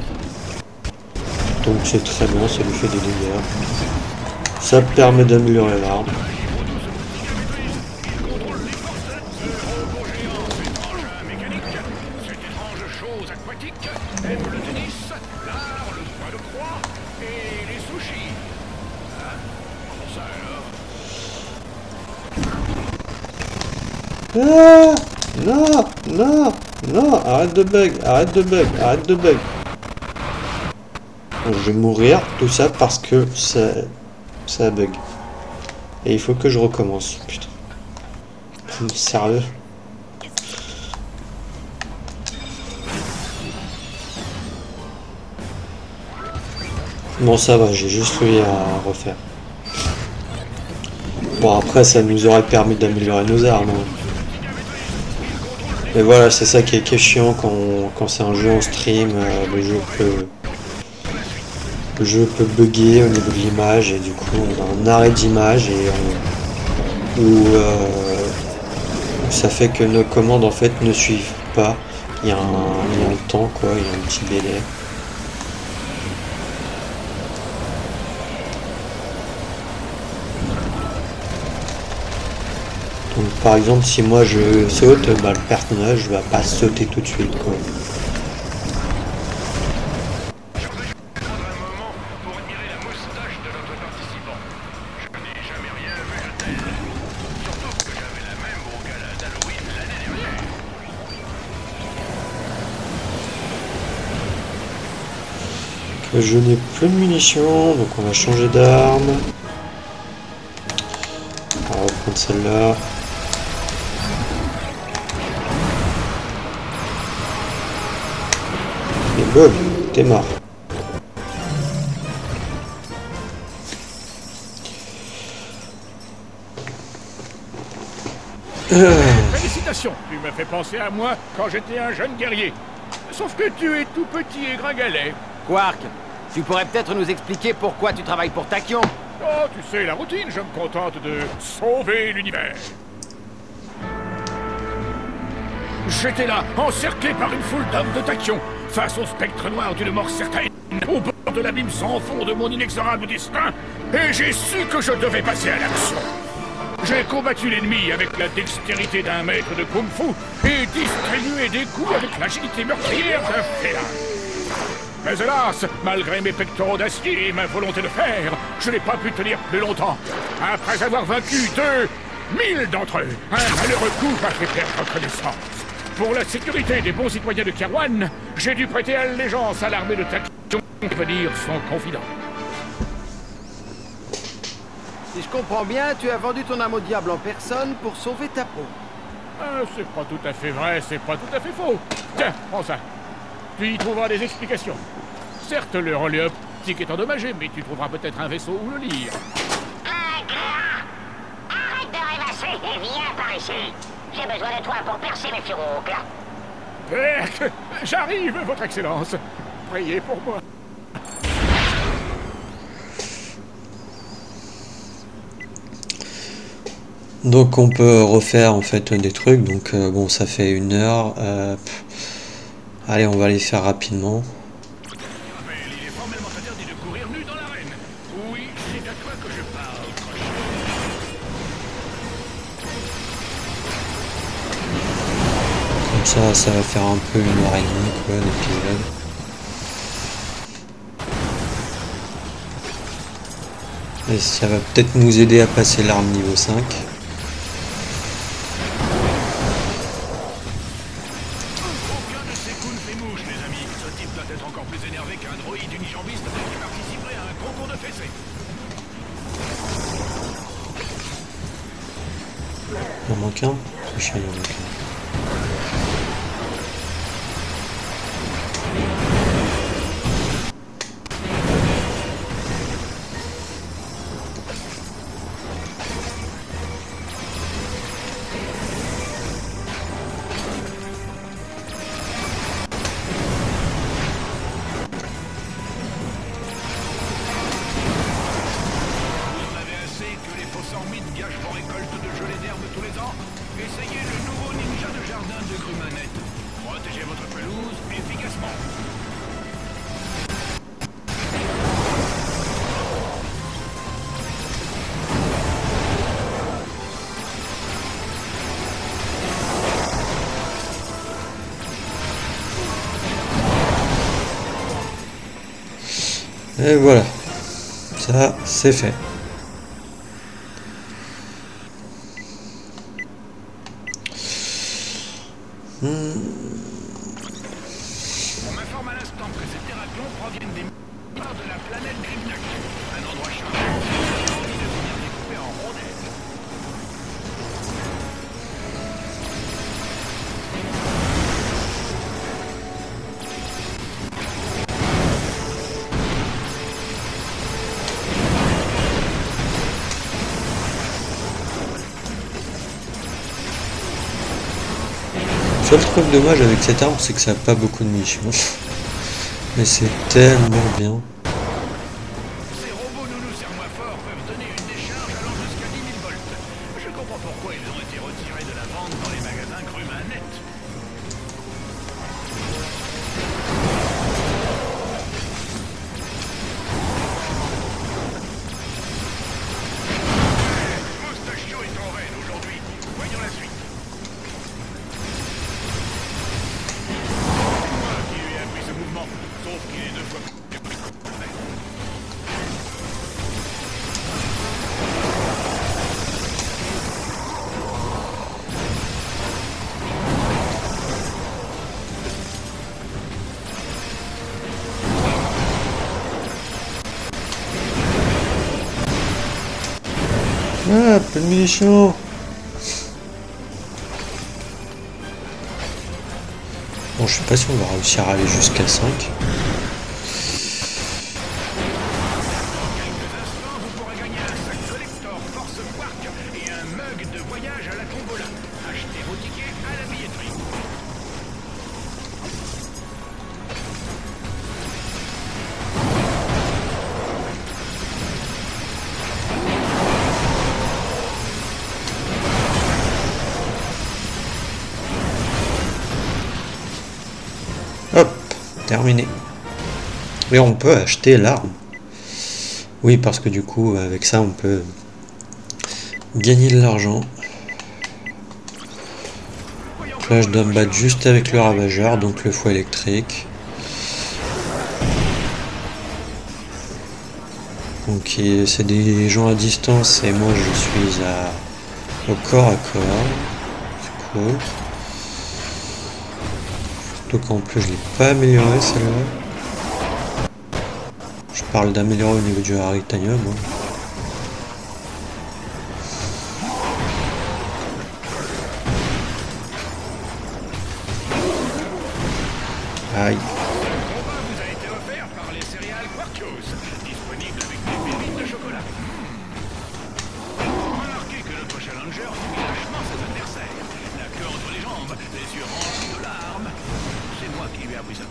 Donc c'est très bien, ça lui fait des dégâts. Ça permet d'améliorer l'arme. Ah, non, non, non, arrête de bug, arrête de bug, arrête de bug. Je vais mourir, tout ça parce que ça bug. Et il faut que je recommence, putain. Sérieux? Bon ça va, j'ai juste eu à refaire. Bon après ça nous aurait permis d'améliorer nos armes. Mais voilà, c'est ça qui est chiant quand c'est un jeu en stream, le jeu peut bugger au niveau de l'image et du coup on a un arrêt d'image et où ça fait que nos commandes en fait ne suivent pas. Il y a un temps quoi, il y a un petit délai. Donc par exemple si moi je saute, bah, le personnage va pas sauter tout de suite quoi. Je n'ai plus de munitions, donc on va changer d'arme. On va reprendre celle-là. Et boum, t'es mort. Félicitations, tu m'as fait penser à moi quand j'étais un jeune guerrier. Sauf que tu es tout petit et gringalet. Quark, tu pourrais peut-être nous expliquer pourquoi tu travailles pour Tachyon? Oh, tu sais, la routine, je me contente de sauver l'univers. J'étais là, encerclé par une foule d'hommes de Tachyon, face au spectre noir d'une mort certaine, au bord de l'abîme sans fond de mon inexorable destin, et j'ai su que je devais passer à l'action. J'ai combattu l'ennemi avec la dextérité d'un maître de kung-fu et distribué des coups avec l'agilité meurtrière d'un félin. Mais hélas, malgré mes pectoraux d'acier et ma volonté de fer, je n'ai pas pu tenir plus longtemps. Après avoir vaincu 2000 d'entre eux, un malheureux coup m'a fait perdre connaissance. Pour la sécurité des bons citoyens de Kerwan, j'ai dû prêter allégeance à l'armée de Tachyon et devenir son confident. Si je comprends bien, tu as vendu ton âme au diable en personne pour sauver ta peau. C'est pas tout à fait vrai, c'est pas tout à fait faux. Tiens, prends ça. Tu y trouveras des explications. Certes, le relais optique est endommagé, mais tu trouveras peut-être un vaisseau où le lire. Arrête de rêvasser et viens par ici. J'ai besoin de toi pour percer mes furoncles. Berk, j'arrive, votre excellence. Priez pour moi. Donc on peut refaire en fait des trucs, donc bon ça fait 1 heure. Allez, on va les faire rapidement. Il est formellement interdit de courir nu dans l'arène. Oui, c'est à toi que je parle, crochet. Comme ça va faire un peu 1h30 quoi d'épisode. Et ça va peut-être nous aider à passer l'arme niveau 5. Il en manque un. C'est chiant, il en manque un. Et voilà. Ça, c'est fait. On m'informe à l'instant que ces terrations proviennent des mineurs de la planète Grimnac. Un endroit chargé de envie de venir découper en rondelles. Le seul truc dommage avec cette arme, c'est que ça n'a pas beaucoup de munitions. Mais c'est tellement bien. Ces robots nounous serre-moi fort peuvent donner une décharge allant jusqu'à 10 000 volts. Je comprends pourquoi ils ont été retirés de la vente dans les magasins Grumman Net. Moustachio est en veine aujourd'hui. Voyons la suite. Moi qui lui ai appris ce mouvement, sauf qu'il est 2 fois plus. Ah, peu de munitions. Bon, je sais pas si on va réussir à aller jusqu'à 5. Quelques instants, vous pourrez gagner un sac collector Force Quark et un mug de voyage à la tombola. Achetez vos tickets à la billetterie. Hop, terminé. Et on peut acheter l'arme. Oui, parce que du coup, avec ça, on peut gagner de l'argent. Là, je dois me battre juste avec le ravageur, donc le fouet électrique. Donc, c'est des gens à distance et moi, je suis au corps à corps. C'est cool. Surtout qu'en plus, je l'ai pas amélioré celle-là. Je parle d'améliorer au niveau du Haritanium. Hein. Aïe. Le combat vous a été offert par les céréales Quarkios, disponibles avec des pépites de chocolat. Remarquez que notre challenger subit lâchement ses adversaires. La queue entre les jambes, les yeux remplis de larmes. C'est moi qui lui ai appris ça.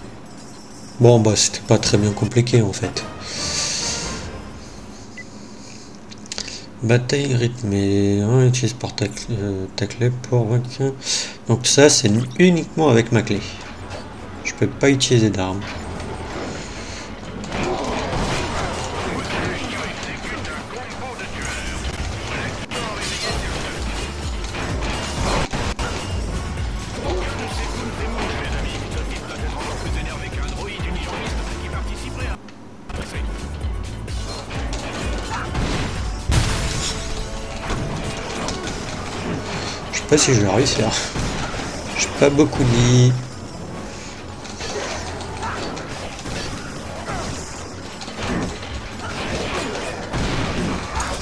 Bon, bah, c'était pas très bien compliqué en fait. Bataille rythmée, hein, utilise par ta clé pour vaincre. Donc ça, c'est uniquement avec ma clé. Je peux pas utiliser d'armes. Je sais pas si je vais réussir. J'ai pas beaucoup de vie.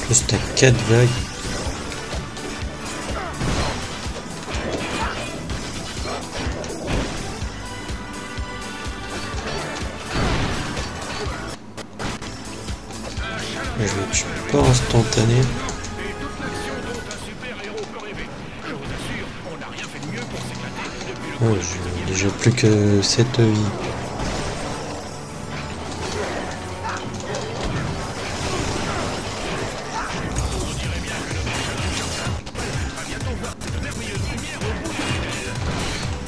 Plus t'as 4 vagues. Je le tue pas instantané. Oh, j'ai déjà plus que 7 vies.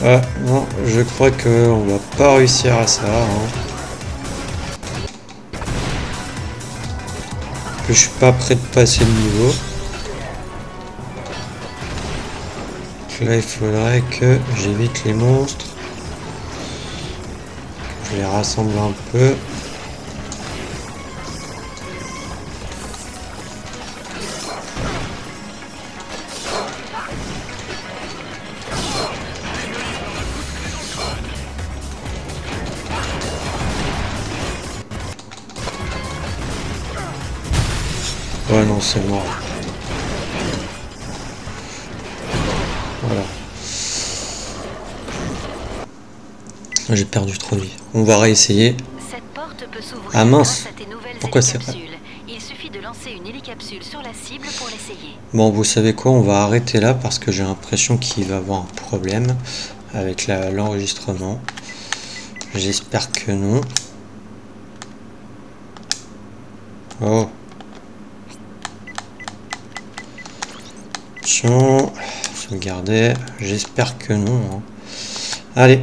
Ah non, je crois qu'on va pas réussir à ça. Hein. Que je suis pas prêt de passer le niveau. Là, il faudrait que j'évite les monstres. Je les rassemble un peu. Ouais, non, c'est mort. Voilà. J'ai perdu trop de vie. On va réessayer. Cette porte peut s'ouvrir Ah mince. grâce à tes nouvelles Pourquoi c'est hélicapsules. Il suffit de lancer une hélicapsule sur la cible pour l'essayer. Bon, vous savez quoi, on va arrêter là parce que j'ai l'impression qu'il va y avoir un problème avec l'enregistrement. J'espère que non. Oh. Attention, sauvegarder. J'espère que non. Hein. Allez.